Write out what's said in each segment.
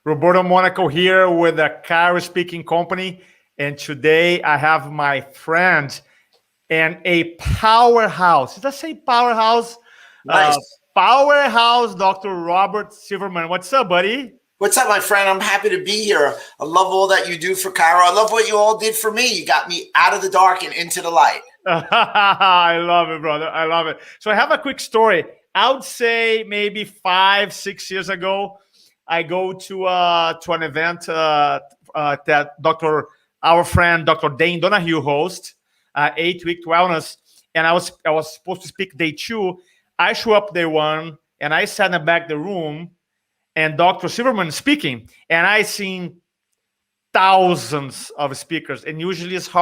Roberto Monaco here with a Cairo speaking company. And today I have my friend and a powerhouse. Did I say powerhouse? Nice. Powerhouse, Dr. Robert Silverman. What's up, buddy? What's up, my friend? I'm happy to be here. I love all that you do for Cairo. I love what you all did for me. You got me out of the dark and into the light. I love it, brother. I love it. So I have a quick story. I would say maybe 5-6 years ago, I go to an event that our friend Dr. Dane Donahue hosts, 8-week wellness, and I was supposed to speak day 2. I show up day 1, and I sat in the back of the room, and Dr. Silverman speaking, and I seen thousands of speakers, and usually it's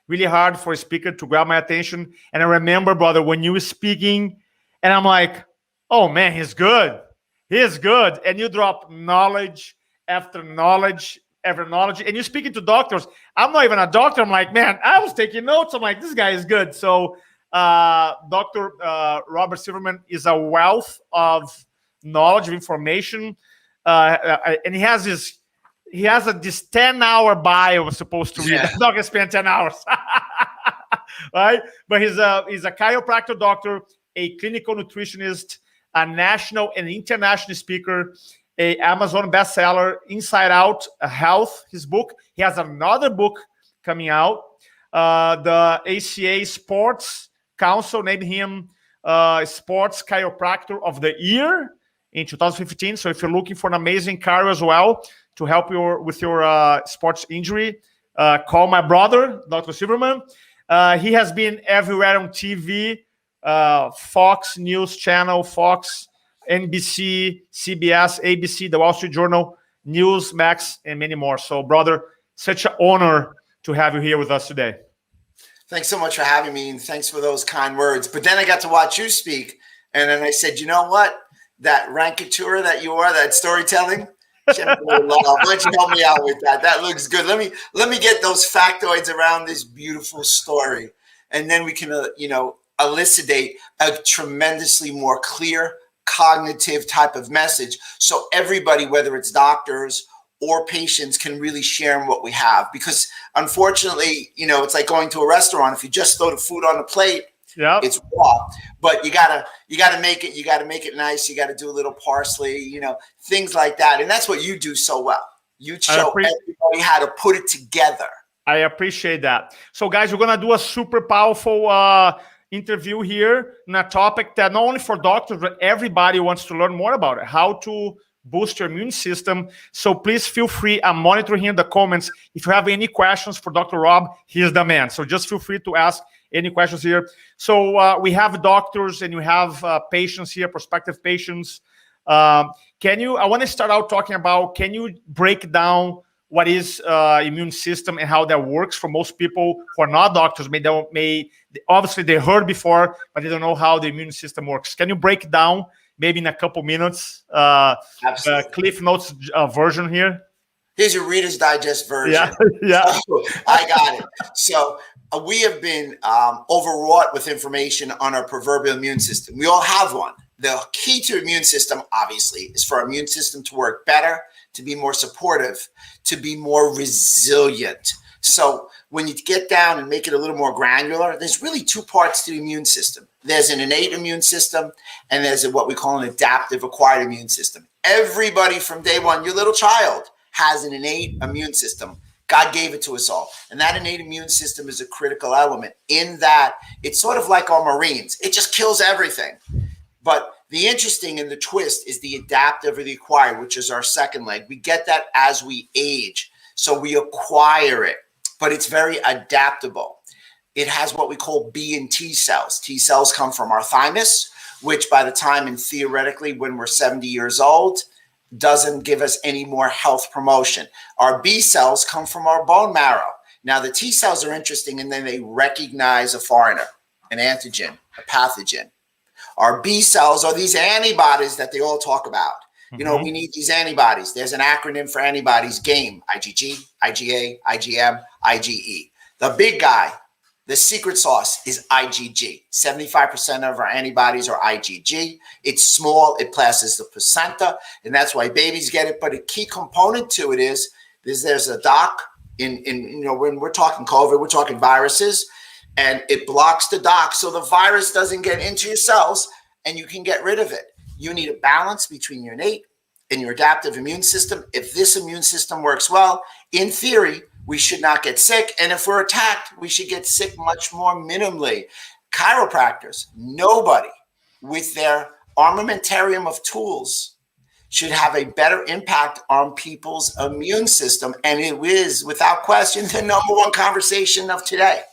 really hard for a speaker to grab my attention. And I remember, brother, when you were speaking, and I'm like, oh man, he's good. He's good. And you drop knowledge after knowledge after knowledge. And you're speaking to doctors. I'm not even a doctor. I'm like, man, I was taking notes. I'm like, this guy is good. So Dr. Robert Silverman is a wealth of knowledge, of information. And he has this 10-hour bio was supposed to read. Yeah. I'm not gonna spend 10 hours. Right? But he's a chiropractor doctor, a clinical nutritionist, a national and international speaker, a Amazon bestseller, Inside Out Health, his book. He has another book coming out. The ACA Sports Council named him Sports Chiropractor of the Year in 2015. So if you're looking for an amazing chiro as well to help you with your sports injury, call my brother, Dr. Silverman. He has been everywhere on TV, Fox News Channel, Fox, NBC, CBS, ABC, The Wall Street Journal, Newsmax, and many more. So, brother, such an honor to have you here with us today. Thanks so much for having me, and thanks for those kind words. But then I got to watch you speak, and then I said, you know what? That rankatura that you are, that storytelling, why don't you help me out with that? That looks good. Let me get those factoids around this beautiful story, and then we can elucidate a tremendously more clear cognitive type of message, so everybody, whether it's doctors or patients, can really share in what we have. Because unfortunately, it's like going to a restaurant. If you just throw the food on the plate, yeah, it's raw. But you gotta make it. You gotta make it nice. You gotta do a little parsley, things like that. And that's what you do so well. You show everybody how to put it together. I appreciate that. So, guys, we're gonna do a super powerful interview here on a topic that not only for doctors, but everybody wants to learn more about it. How to boost your immune system. So please feel free. I'm monitoring here in the comments. If you have any questions for Dr. Rob, he's the man. So just feel free to ask any questions here. So we have doctors and you have patients here, prospective patients. I want to start out talking about, can you break down what is immune system and how that works for most people who are not doctors? Obviously they heard before, but they don't know how the immune system works. Can you break down maybe in a couple minutes Cliff Notes version here? Here's your Reader's Digest version. Yeah. So, I got it. So we have been overwrought with information on our proverbial immune system. We all have one. The key to immune system, obviously, is for our immune system to work better, to be more supportive, to be more resilient. So when you get down and make it a little more granular, there's really 2 parts to the immune system. There's an innate immune system, and there's what we call an adaptive acquired immune system. Everybody from day one, your little child, has an innate immune system. God gave it to us all. And that innate immune system is a critical element in that it's sort of like our Marines. It just kills everything. But the interesting and the twist is the adaptive or the acquired, which is our second leg. We get that as we age. So we acquire it, but it's very adaptable. It has what we call B and T cells. T cells come from our thymus, which by the time and theoretically when we're 70 years old, doesn't give us any more health promotion. Our B cells come from our bone marrow. Now the T cells are interesting and then they recognize a foreigner, an antigen, a pathogen. Our B cells are these antibodies that they all talk about. We need these antibodies. There's an acronym for antibodies, GAME, IgG, IgA, IgM, IgE. The big guy, The secret sauce is IgG. 75% of our antibodies are IgG. It's small. It passes the placenta, and that's why babies get it. But a key component to it is there's a doc in when we're talking COVID, we're talking viruses, and it blocks the doc so the virus doesn't get into your cells, and you can get rid of it. You need a balance between your innate and your adaptive immune system. If this immune system works well, in theory, we should not get sick. And if we're attacked, we should get sick much more minimally. Chiropractors, nobody with their armamentarium of tools should have a better impact on people's immune system. And it is, without question, the number one conversation of today.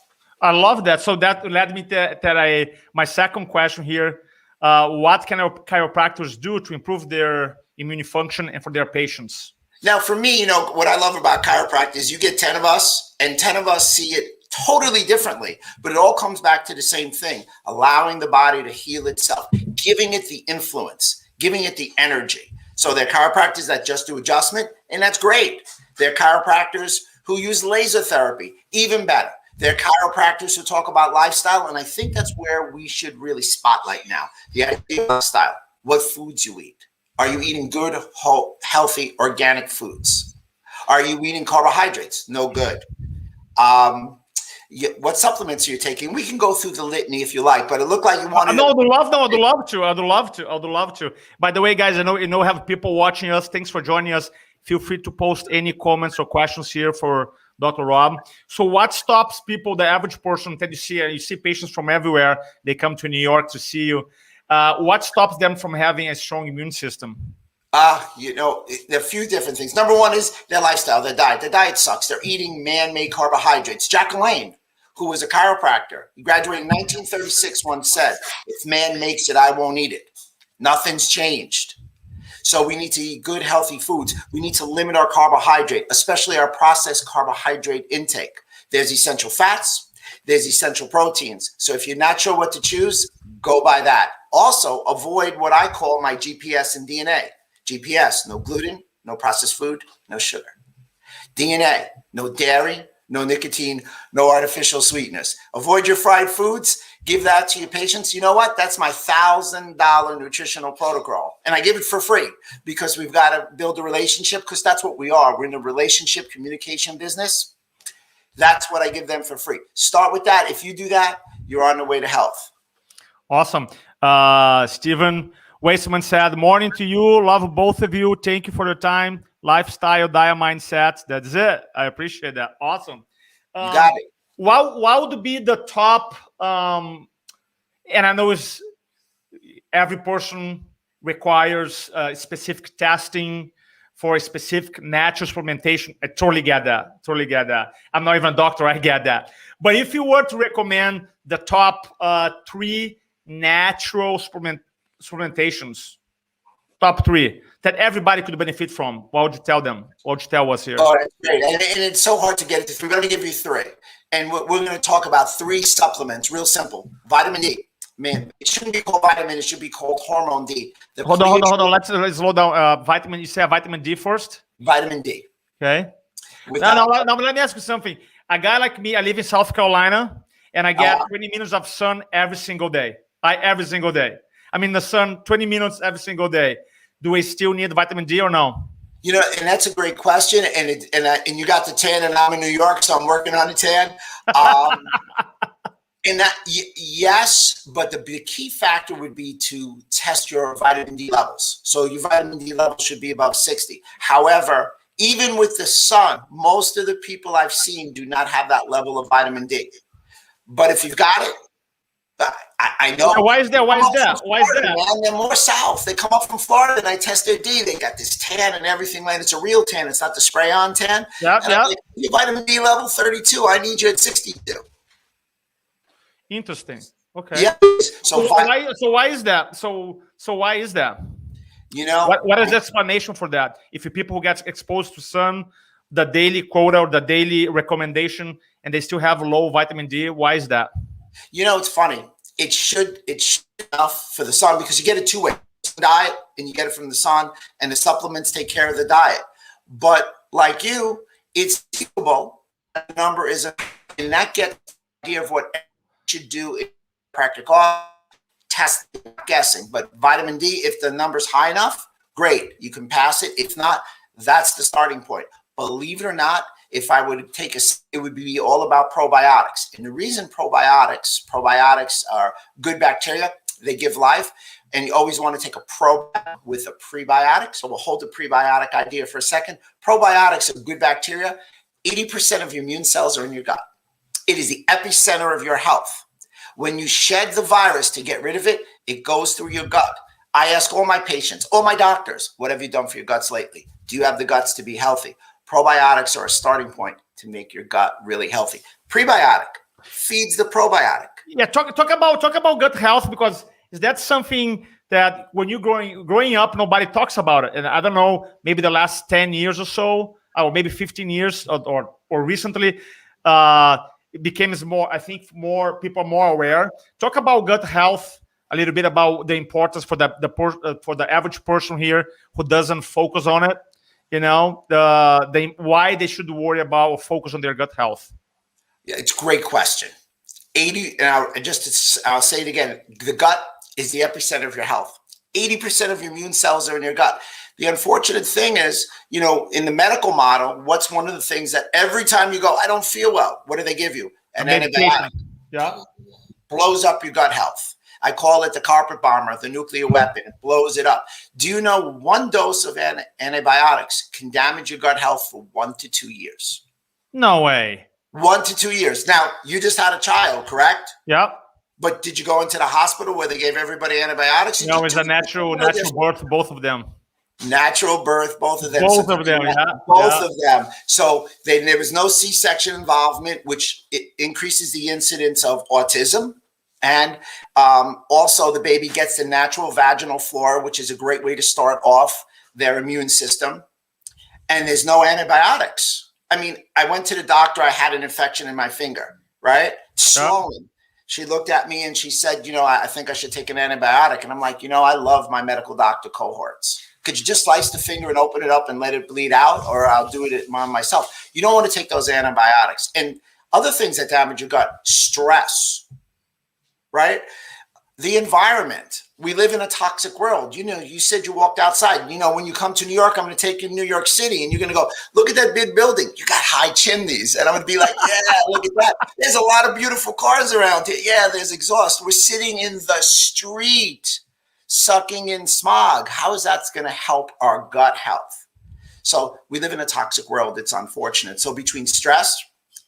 I love that. So that led me to my second question here. What can our chiropractors do to improve their immune function and for their patients? Now, for me, what I love about chiropractic is you get 10 of us, and 10 of us see it totally differently, but it all comes back to the same thing, allowing the body to heal itself, giving it the influence, giving it the energy. So there are chiropractors that just do adjustment, and that's great. There are chiropractors who use laser therapy, even better. There are chiropractors who talk about lifestyle, and I think that's where we should really spotlight now, the idea of lifestyle, what foods you eat. Are you eating good, healthy, organic foods? Are you eating carbohydrates? No good. What supplements are you taking? We can go through the litany if you like, but it looked like you wanted. No, I'd love to. By the way, guys, I know have people watching us. Thanks for joining us. Feel free to post any comments or questions here for Dr. Rob. So what stops people, the average person that you see patients from everywhere, they come to New York to see you. What stops them from having a strong immune system? There are a few different things. Number one is their lifestyle, their diet. Their diet sucks. They're eating man-made carbohydrates. Jack LaLanne, who was a chiropractor, he graduated in 1936, once said, if man makes it, I won't eat it. Nothing's changed. So we need to eat good, healthy foods. We need to limit our carbohydrate, especially our processed carbohydrate intake. There's essential fats. There's essential proteins. So if you're not sure what to choose, go by that. Also, avoid what I call my GPS and DNA. GPS, no gluten, no processed food, no sugar. DNA, no dairy, no nicotine, no artificial sweetness. Avoid your fried foods. Give that to your patients. You know what? That's my $1,000 nutritional protocol. And I give it for free because we've got to build a relationship, because that's what we are. We're in a relationship communication business. That's what I give them for free. Start with that. If you do that, you're on the way to health. Awesome. Stephen Weissman said, morning to you. Love both of you. Thank you for your time. Lifestyle, diet, mindset. That's it. I appreciate that. Awesome. You got it. What would be the top, and I know every person requires specific testing for a specific natural supplementation. I totally get that. I'm not even a doctor. I get that. But if you were to recommend the top 3 natural supplementations, top 3 that everybody could benefit from, what would you tell them? What would you tell us here? Oh, that's great. And it's so hard to get it. We're going to give you 3. And we're going to talk about 3 supplements, real simple. Vitamin D. Man, it shouldn't be called vitamin. It should be called hormone D. Hold on. Let's slow down. Vitamin. You say vitamin D first? Vitamin D. Okay. Now, let me ask you something. A guy like me, I live in South Carolina, and I get 20 minutes of sun every single day. Every single day. I'm in the sun 20 minutes every single day. Do we still need vitamin D or no? And that's a great question. And you got the tan, and I'm in New York, so I'm working on the tan. And that, yes, but the key factor would be to test your vitamin D levels. So your vitamin D levels should be above 60. However, even with the sun, most of the people I've seen do not have that level of vitamin D. But if you've got it, I know. Why is that? Man, they're more south. They come up from Florida, and I test their D. They got this tan and everything. Like it's a real tan. It's not the spray-on tan. Yeah. Like, your vitamin D level 32. I need you at 62. Interesting. Okay. Yeah. So why is that? So why is that? What is the explanation for that? If people who get exposed to sun, the daily quota or the daily recommendation, and they still have low vitamin D, why is that? It's funny. It should enough for the sun, because you get it 2 ways: diet, and you get it from the sun, and the supplements take care of the diet. But like you, it's achievable. The number is, and that gets idea of what you should do in practical test, guessing. But vitamin D, if the number's high enough, great, you can pass it. If not, that's the starting point. Believe it or not, if I would take it would be all about probiotics. And the reason probiotics are good bacteria, they give life. And you always want to take a probiotic with a prebiotic. So we'll hold the prebiotic idea for a second. Probiotics are good bacteria. 80% of your immune cells are in your gut. It is the epicenter of your health. When you shed the virus to get rid of it, it goes through your gut. I ask all my patients, all my doctors, what have you done for your guts lately? Do you have the guts to be healthy? Probiotics are a starting point to make your gut really healthy. Prebiotic feeds the probiotic. Yeah, talk about gut health, because is that something that when you're growing up, nobody talks about it? And I don't know, maybe the last 10 years or so, or maybe 15 years or recently, it becomes more, I think more people are more aware. Talk about gut health a little bit, about the importance for the average person here who doesn't focus on it. You know, why they should worry about or focus on their gut health. Yeah, it's a great question. I'll say it again. The gut is the epicenter of your health. 80% of your immune cells are in your gut. The unfortunate thing is, you know, in the medical model, what's one of the things that every time you go, I don't feel well, what do they give you? An antibiotic. Yeah. Blows up your gut health. I call it the carpet bomber, the nuclear weapon. It blows it up. Do you know one dose of antibiotics can damage your gut health for 1 to 2 years? No way. 1 to 2 years. Now, you just had a child, correct? Yeah. But did you go into the hospital where they gave everybody antibiotics? No, it's a natural birth, both of them. Natural birth, both of them. Both of them, yeah. Both of them. So there was no C-section involvement, which increases the incidence of autism. And also the baby gets the natural vaginal flora, which is a great way to start off their immune system. And there's no antibiotics. I mean, I went to the doctor. I had an infection in my finger, right? Swollen. She looked at me and she said, you know, I think I should take an antibiotic. And I'm like, you know, I love my medical doctor cohorts. Could you just slice the finger and open it up and let it bleed out? Or I'll do it myself. You don't want to take those antibiotics. And other things that damage your gut, stress, right? The environment. We live in a toxic world. You know, you said you walked outside. You know, when you come to New York, I'm going to take you to New York City and you're going to go, look at that big building. You got high chimneys. And I'm going to be like, yeah, look at that. There's a lot of beautiful cars around here. Yeah, there's exhaust. We're sitting in the street, sucking in smog. How is that going to help our gut health? So we live in a toxic world. It's unfortunate. So between stress,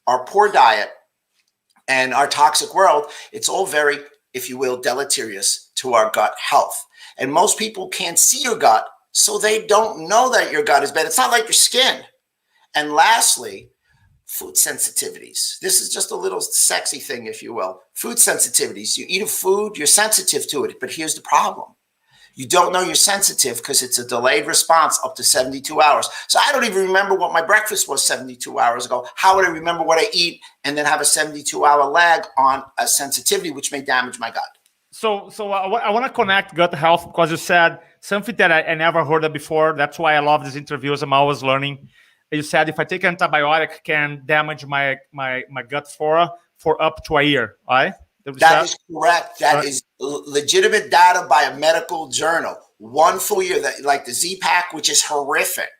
our poor diet, and our toxic world, it's all very, if you will, deleterious to our gut health. And most people can't see your gut, so they don't know that your gut is bad. It's not like your skin. And lastly, food sensitivities. This is just a little sexy thing, if you will. Food sensitivities. You eat a food, you're sensitive to it. But here's the problem. You don't know you're sensitive because it's a delayed response up to 72 hours. So I don't even remember what my breakfast was 72 hours ago. How would I remember what I eat and then have a 72-hour lag on a sensitivity, which may damage my gut? So I want to connect gut health, because you said something that I never heard of before. That's why I love these interviews. I'm always learning. You said if I take an antibiotic, can damage my gut flora for up to a year, right? That is correct. That is legitimate data by a medical journal. 1 full year, like the Z-Pack, which is horrific.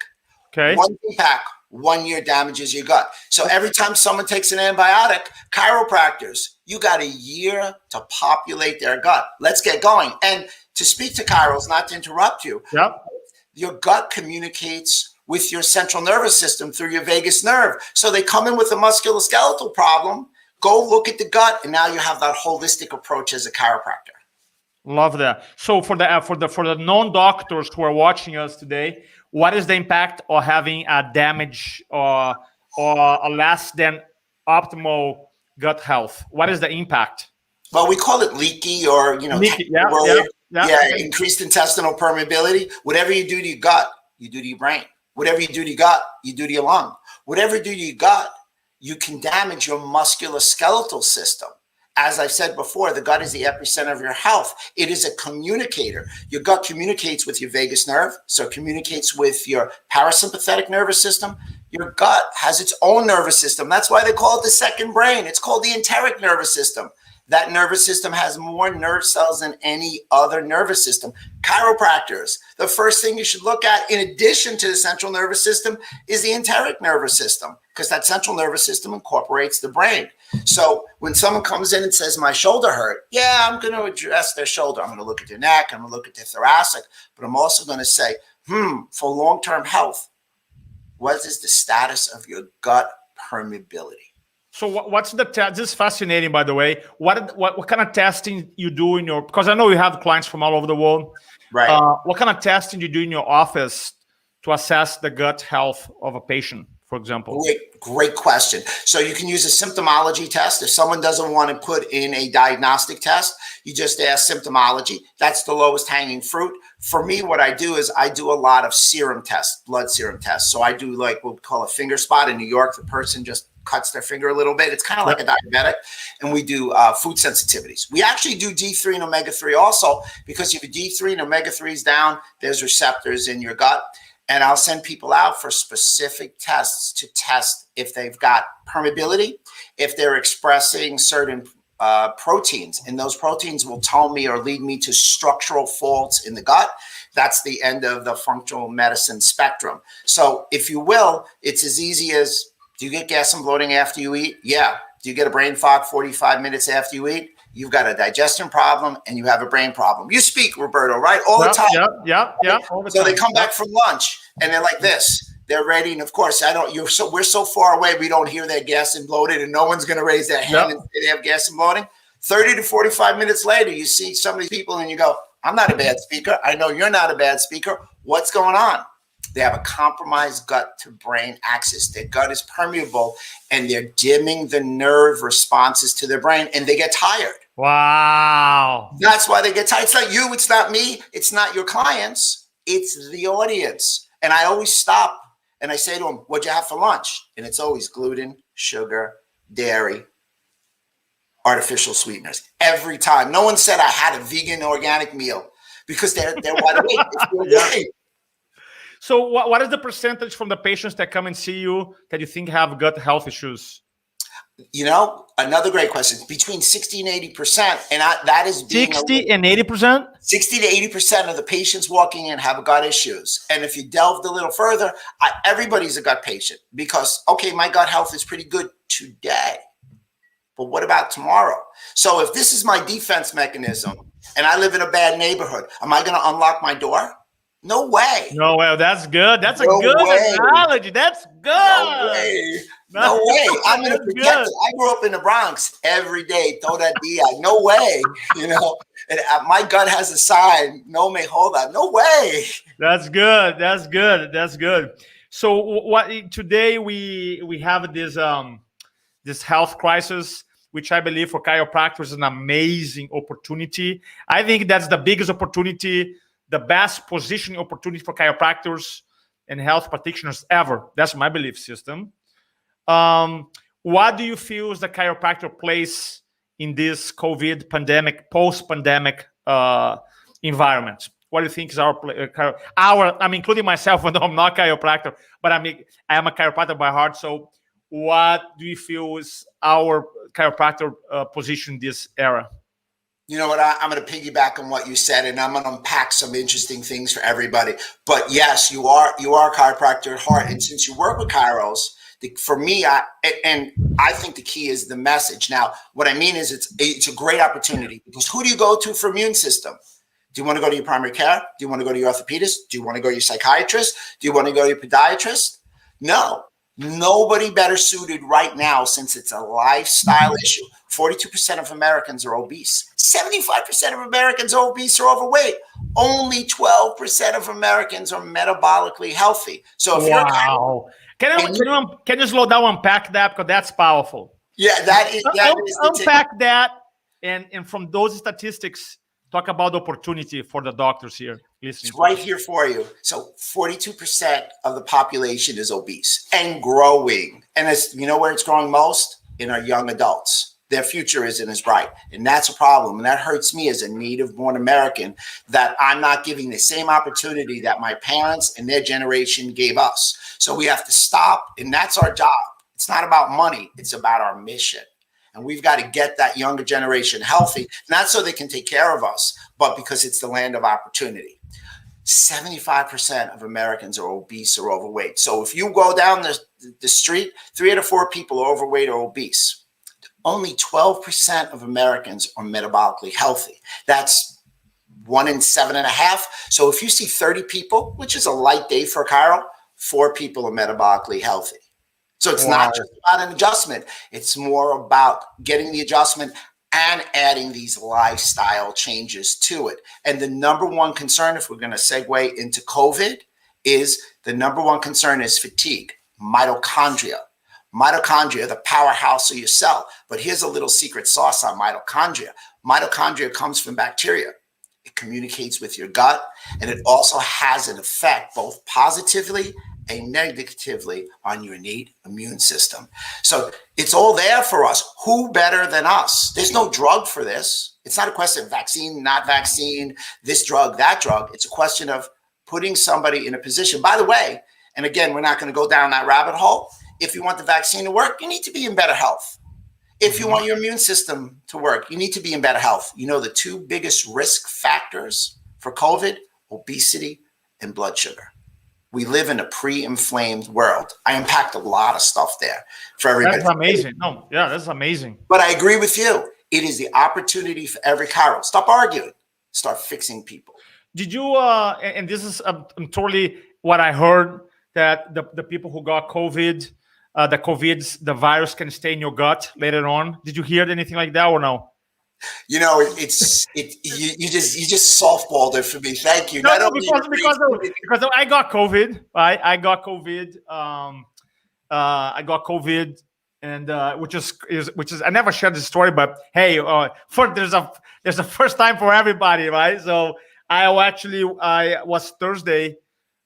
Okay. 1 Z-Pack, 1 year damages your gut. So every time someone takes an antibiotic, chiropractors, you got a year to populate their gut. Let's get going. And to speak to chiros, not to interrupt you, your gut communicates with your central nervous system through your vagus nerve. So they come in with a musculoskeletal problem. Go look at the gut, and now you have that holistic approach as a chiropractor. Love that. So for the non-doctors who are watching us today, what is the impact of having a damage or a less than optimal gut health? What is the impact? Well, we call it leaky, or leaky, increased intestinal permeability. Whatever you do to your gut, you do to your brain. Whatever you do to your gut, you do to your lung. Whatever you do to your gut, you can damage your musculoskeletal system. As I've said before, the gut is the epicenter of your health. It is a communicator. Your gut communicates with your vagus nerve, so it communicates with your parasympathetic nervous system, Your gut has its own nervous system. That's why they call it the second brain. It's called the enteric nervous system. That nervous system has more nerve cells than any other nervous system. Chiropractors, the first thing you should look at, in addition to the central nervous system, is the enteric nervous system, because that central nervous system incorporates the brain. So when someone comes in and says, my shoulder hurt, yeah, I'm going to address their shoulder. I'm going to look at their neck. I'm going to look at their thoracic. But I'm also going to say, for long-term health, what is the status of your gut permeability? So what's the test? This is fascinating, by the way. What kind of testing you do in your, because I know you have clients from all over the world. Right. What kind of testing you do in your office to assess the gut health of a patient, for example? Great question. So you can use a symptomology test. If someone doesn't want to put in a diagnostic test, you just ask symptomology. That's the lowest hanging fruit. For me, what I do is I do a lot of serum tests, blood serum tests. So I do like what we call a finger spot. In New York, the person just cuts their finger a little bit. It's kind of like a diabetic. And we do food sensitivities. We actually do D3 and omega-3 also, because if your D3 and omega-3 is down, there's receptors in your gut. And I'll send people out for specific tests to test if they've got permeability, if they're expressing certain proteins, and those proteins will tell me or lead me to structural faults in the gut. That's the end of the functional medicine spectrum. So if you will, it's as easy as, do you get gas and bloating after you eat? Yeah. Do you get a brain fog 45 minutes after you eat? You've got a digestion problem and you have a brain problem. You speak, Roberto, right? All the time. Yeah. So they come back from lunch and they're like this. They're ready. And of course, we're so far away, we don't hear they're gas and bloated, and no one's going to raise their hand and say they have gas and bloating. 30 to 45 minutes later, you see some of these people and you go, I'm not a bad speaker. I know you're not a bad speaker. What's going on? They have a compromised gut to brain axis. Their gut is permeable and they're dimming the nerve responses to their brain, and they get tired. Wow. That's why they get tired. It's not you. It's not me. It's not your clients. It's the audience. And I always stop and I say to them, what'd you have for lunch? And it's always gluten, sugar, dairy, artificial sweeteners. Every time. No one said I had a vegan organic meal, because they're wide awake. So what is the percentage from the patients that come and see you that you think have gut health issues? You know, another great question. Between 60 and 80%. And that is being 60 and 80%? 60 to 80% of the patients walking in have gut issues. And if you delved a little further, everybody's a gut patient, because, okay, my gut health is pretty good today, but what about tomorrow? So if this is my defense mechanism and I live in a bad neighborhood, am I going to unlock my door? No way. No way. That's good. That's a good analogy. That's good. No way. No way. I'm going to protect it. I grew up in the Bronx every day. Throw that DI. No way. You know, and my gut has a sign. No me joda. No way. That's good. That's good. That's good. So what today we have this health crisis, which I believe for chiropractors is an amazing opportunity. I think that's the biggest opportunity, the best positioning opportunity for chiropractors and health practitioners ever. That's my belief system. What do you feel is the chiropractor place in this COVID pandemic, post-pandemic environment? What do you think is I'm including myself, although I'm not a chiropractor, but I am a chiropractor by heart. So what do you feel is our chiropractor position in this era? You know what? I'm going to piggyback on what you said, and I'm going to unpack some interesting things for everybody. But yes, you are a chiropractor at heart, and since you work with chiros, for me, I think the key is the message. Now, what I mean is it's a great opportunity, because who do you go to for immune system? Do you want to go to your primary care? Do you want to go to your orthopedist? Do you want to go to your psychiatrist? Do you want to go to your podiatrist? No. Nobody better suited right now, since it's a lifestyle issue. 42% of Americans are obese. 75% of Americans are obese or overweight. Only 12% of Americans are metabolically healthy. So if wow. Can you slow down, unpack that, because that's powerful. Yeah, that is unpack that, and from those statistics, talk about the opportunity for the doctors here. It's right here for you. So 42% of the population is obese and growing. And you know where it's growing most? In our young adults. their future isn't as bright. And that's a problem. And that hurts me as a native born American, that I'm not giving the same opportunity that my parents and their generation gave us. So we have to stop. And that's our job. It's not about money. It's about our mission. And we've got to get that younger generation healthy, not so they can take care of us, but because it's the land of opportunity. 75% of Americans are obese or overweight. So if you go down the street, 3 out of 4 people are overweight or obese. Only 12% of Americans are metabolically healthy. That's 1 in 7.5. So if you see 30 people, which is a light day for chiro, 4 people are metabolically healthy. So it's not just about an adjustment. It's more about getting the adjustment and adding these lifestyle changes to it. And the number one concern, if we're going to segue into COVID, is the number one concern is fatigue, mitochondria. Mitochondria, the powerhouse of your cell. But here's a little secret sauce on mitochondria. Mitochondria comes from bacteria. It communicates with your gut, and it also has an effect both positively and negatively on your innate immune system. So it's all there for us. Who better than us? There's no drug for this. It's not a question of vaccine, not vaccine, this drug, that drug. It's a question of putting somebody in a position. By the way, and again, we're not going to go down that rabbit hole. If you want the vaccine to work, you need to be in better health. If you want your immune system to work, you need to be in better health. You know, the 2 biggest risk factors for COVID, obesity and blood sugar. We live in a pre-inflamed world. I unpacked a lot of stuff there for everybody. That's amazing. No, yeah, that's amazing. But I agree with you. It is the opportunity for every chiro. Stop arguing. Start fixing people. Did you, and this is totally what I heard, that the people who got COVID, the virus can stay in your gut later on. Did you hear anything like that or no? You know, you just softballed it for me. Thank you. No, because I got COVID. Right? I got COVID. I got COVID, and which is I never shared this story, but hey, there's a first time for everybody, right? So I was Thursday,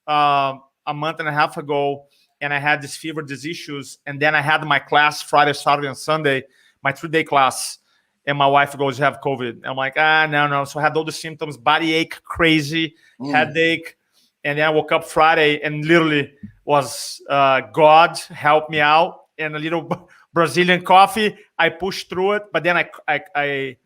a month and a half ago, and I had these issues, and then I had my class Friday, Saturday, and Sunday, my 3-day class. And my wife goes, "You have COVID." I'm like, no. So I had all the symptoms, body ache, crazy, headache. And then I woke up Friday and literally was God help me out, and a little Brazilian coffee. I pushed through it, but then I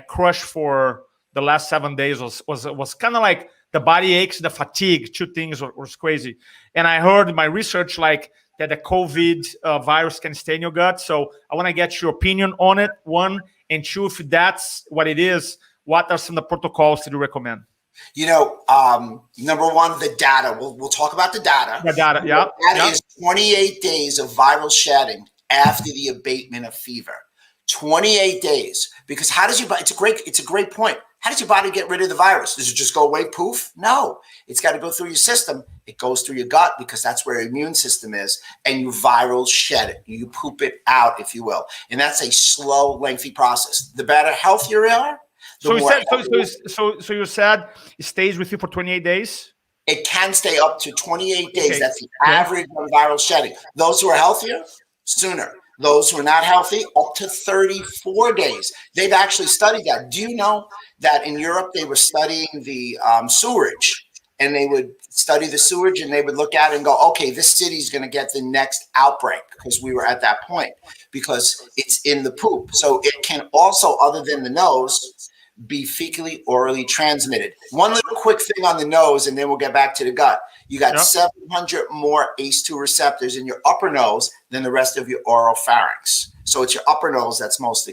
crushed for the last 7 days. Was kind of like the body aches, the fatigue, 2 things was crazy. And I heard in my research that the COVID virus can stay in your gut. So I want to get your opinion on it, 1. And 2, if that's what it is, what are some of the protocols that you recommend? You know, number 1, the data. We'll talk about the data. The data, yeah. That is 28 days of viral shedding after the abatement of fever. 28 days. Because how does your body? It's a great point. How does your body get rid of the virus? Does it just go away, poof? No. It's got to go through your system. It goes through your gut because that's where your immune system is, and you viral shed it. You poop it out, if you will. And that's a slow, lengthy process. The better, healthier you are, so you said it stays with you for 28 days? It can stay up to 28 days. Okay. That's the average of viral shedding. Those who are healthier, sooner. Those who are not healthy, up to 34 days. They've actually studied that. Do you know that in Europe they were studying the sewage, and they would study the sewage and they would look at it and go, okay, this city is going to get the next outbreak, because we were at that point, because it's in the poop. So it can also, other than the nose, be fecally orally transmitted. One little quick thing on the nose, and then we'll get back to the gut. You got 700 more ACE2 receptors in your upper nose than the rest of your oral pharynx. So it's your upper nose that's most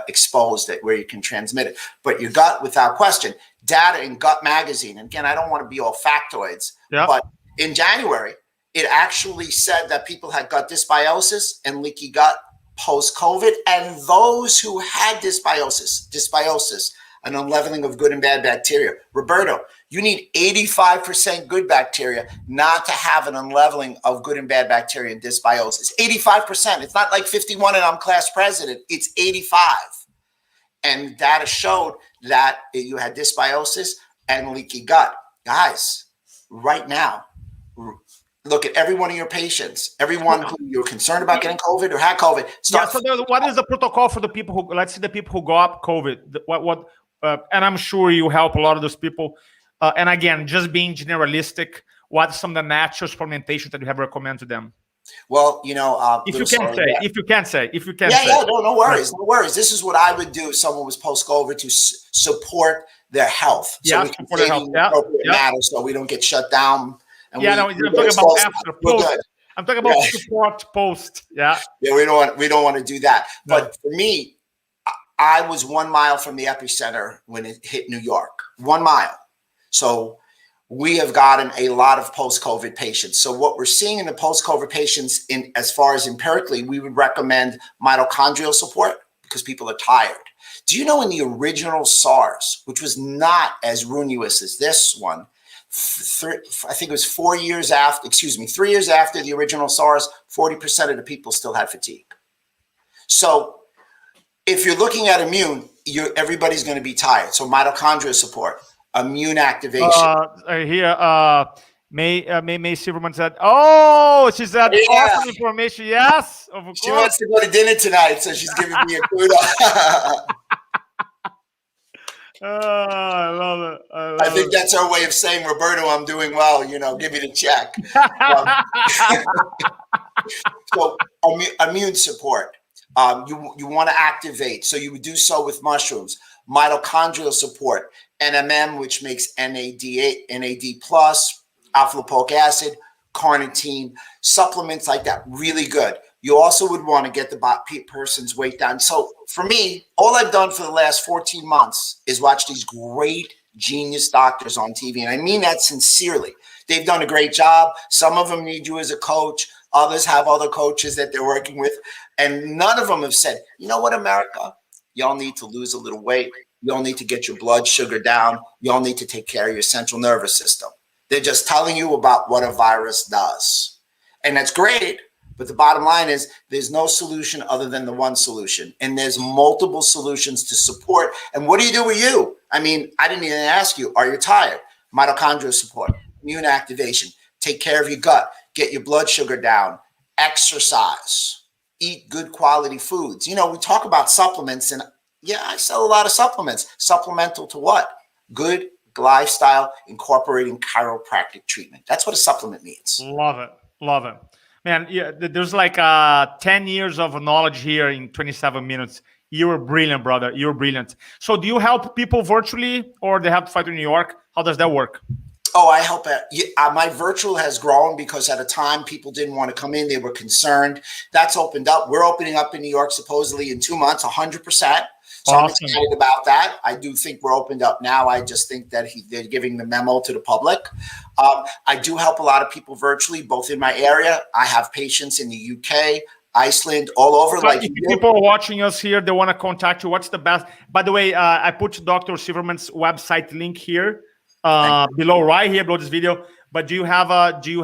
exposed at where you can transmit it. But your gut, without question, data in Gut Magazine. And again, I don't want to be all factoids, but in January, it actually said that people had gut dysbiosis and leaky gut post-COVID, and those who had dysbiosis, an unleaveling of good and bad bacteria. Roberto, you need 85% good bacteria not to have an unleaveling of good and bad bacteria and dysbiosis. 85%. It's not like 51 and I'm class president. It's 85. And data showed that you had dysbiosis and leaky gut. Guys, right now, look at every one of your patients, everyone who you're concerned about getting COVID or had COVID. What is the protocol for the people who, let's say, the people who got COVID? And I'm sure you help a lot of those people. And again, just being generalistic, what's some of the natural supplementation that you have recommended to them? Well, if you can say, no worries. This is what I would do if someone was post-COVID to support their health. So we can stay in the appropriate manner so we don't get shut down. I'm talking about after post. I'm talking about support post. Yeah. Yeah, we don't want to do that. No. But for me, I was 1 mile from the epicenter when it hit New York. 1 mile. So we have gotten a lot of post-COVID patients. So what we're seeing in the post-COVID patients, as far as empirically, we would recommend mitochondrial support because people are tired. Do you know in the original SARS, which was not as ruinous as this one, I think it was 3 years after the original SARS, 40% of the people still had fatigue. So if you're looking at immune, everybody's going to be tired. So mitochondrial support, immune activation. May Silverman said, "Oh, she said awesome information." Yes, of course. She wants to go to dinner tonight, so she's giving me a kudos. I love it. I think that's our way of saying, Roberto, I'm doing well. Give me the check. So immune support. You want to activate. So you would do so with mushrooms. Mitochondrial support. NMN, which makes NAD plus, alpha lipoic acid, carnitine, supplements like that. Really good. You also would want to get the person's weight down. So for me, all I've done for the last 14 months is watch these great genius doctors on TV. And I mean that sincerely. They've done a great job. Some of them need you as a coach. Others have other coaches that they're working with. And none of them have said, you know what, America? Y'all need to lose a little weight. Y'all need to get your blood sugar down. Y'all need to take care of your central nervous system. They're just telling you about what a virus does. And that's great. But the bottom line is there's no solution other than the one solution. And there's multiple solutions to support. And what do you do with you? I mean, I didn't even ask you, are you tired? Mitochondrial support, immune activation, take care of your gut, get your blood sugar down, exercise, eat good quality foods. We talk about supplements, and yeah, I sell a lot of supplements. Supplemental to what? Good lifestyle, incorporating chiropractic treatment. That's what a supplement means. Love it. Love it. Man, yeah, there's like 10 years of knowledge here in 27 minutes. You were brilliant, brother. You were brilliant. So do you help people virtually or they have to fly to New York? How does that work? Oh, I help. My virtual has grown because at a time people didn't want to come in. They were concerned. That's opened up. We're opening up in New York supposedly in 2 months, 100%. So awesome. I'm excited about that. I do think we're opened up now. I just think that they're giving the memo to the public. I do help a lot of people virtually, both in my area. I have patients in the UK, Iceland, all over. So if people are watching us here, they want to contact you. What's the best? By the way, I put Dr. Silverman's website link here below, right here below this video. But how do you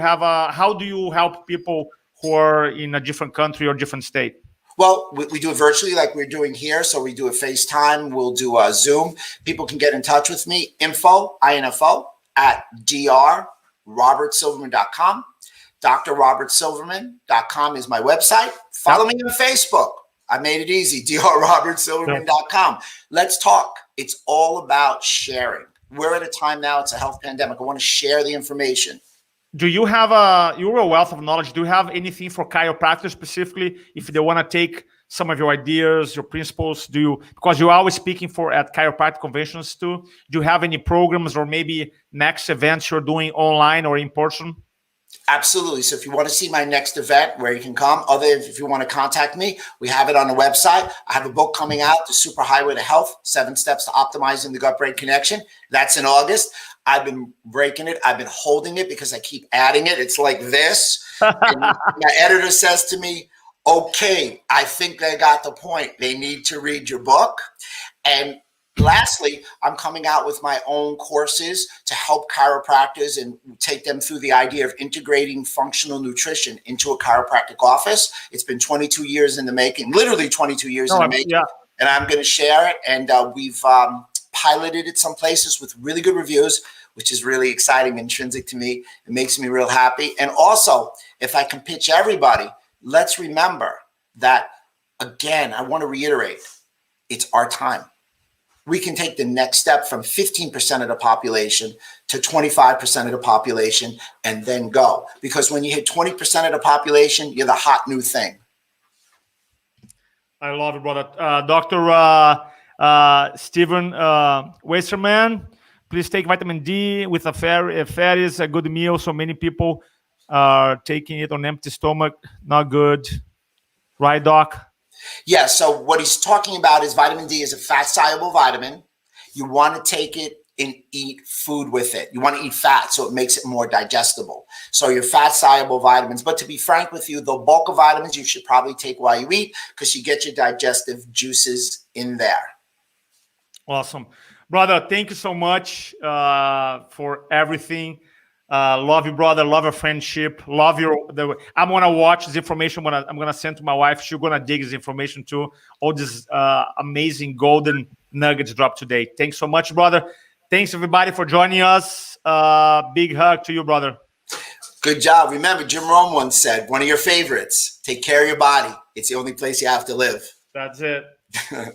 help people who are in a different country or different state? Well, we do it virtually like we're doing here. So we do a FaceTime. We'll do a Zoom. People can get in touch with me. info at drrobertsilverman.com. drrobertsilverman.com is my website. Follow me on Facebook. I made it easy. drrobertsilverman.com. Let's talk. It's all about sharing. We're at a time now. It's a health pandemic. I want to share the information. Do you have you're a wealth of knowledge. Do you have anything for chiropractors specifically? If they want to take some of your ideas, your principles, because you're always speaking at chiropractic conventions too. Do you have any programs or maybe next events you're doing online or in person? Absolutely. So if you want to see my next event where you can come, if you want to contact me, we have it on the website. I have a book coming out, The Superhighway to Health, 7 Steps to Optimizing the Gut-Brain Connection. That's in August. I've been breaking it. I've been holding it because I keep adding it. It's like this. And my editor says to me, okay, I think they got the point. They need to read your book. And lastly, I'm coming out with my own courses to help chiropractors and take them through the idea of integrating functional nutrition into a chiropractic office. It's been 22 years in the making, literally 22 years in the making. Yeah. And I'm going to share it. And we've piloted it some places with really good reviews. which is really exciting, intrinsic to me. It makes me real happy. And also, if I can pitch everybody, let's remember that, again, I want to reiterate, it's our time. We can take the next step from 15% of the population to 25% of the population and then go. Because when you hit 20% of the population, you're the hot new thing. I love it, brother. Dr. Steven Westerman, please take vitamin D with a fat is a good meal. So many people are taking it on empty stomach. Not good. Right, Doc? Yeah, so what he's talking about is vitamin D is a fat-soluble vitamin. You want to take it and eat food with it. You want to eat fat so it makes it more digestible. So your fat-soluble vitamins. But to be frank with you, the bulk of vitamins you should probably take while you eat because you get your digestive juices in there. Awesome. Brother, thank you so much for everything. Love you, brother. Love your friendship. Love I'm gonna watch this information. I'm gonna send to my wife. She's gonna dig this information too. All these amazing golden nuggets dropped today. Thanks so much, brother. Thanks everybody for joining us. Big hug to you, brother. Good job. Remember, Jim Rome once said, one of your favorites, take care of your body. It's the only place you have to live. That's it.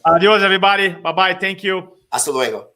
Adios, everybody. Bye-bye. Thank you. Hasta luego.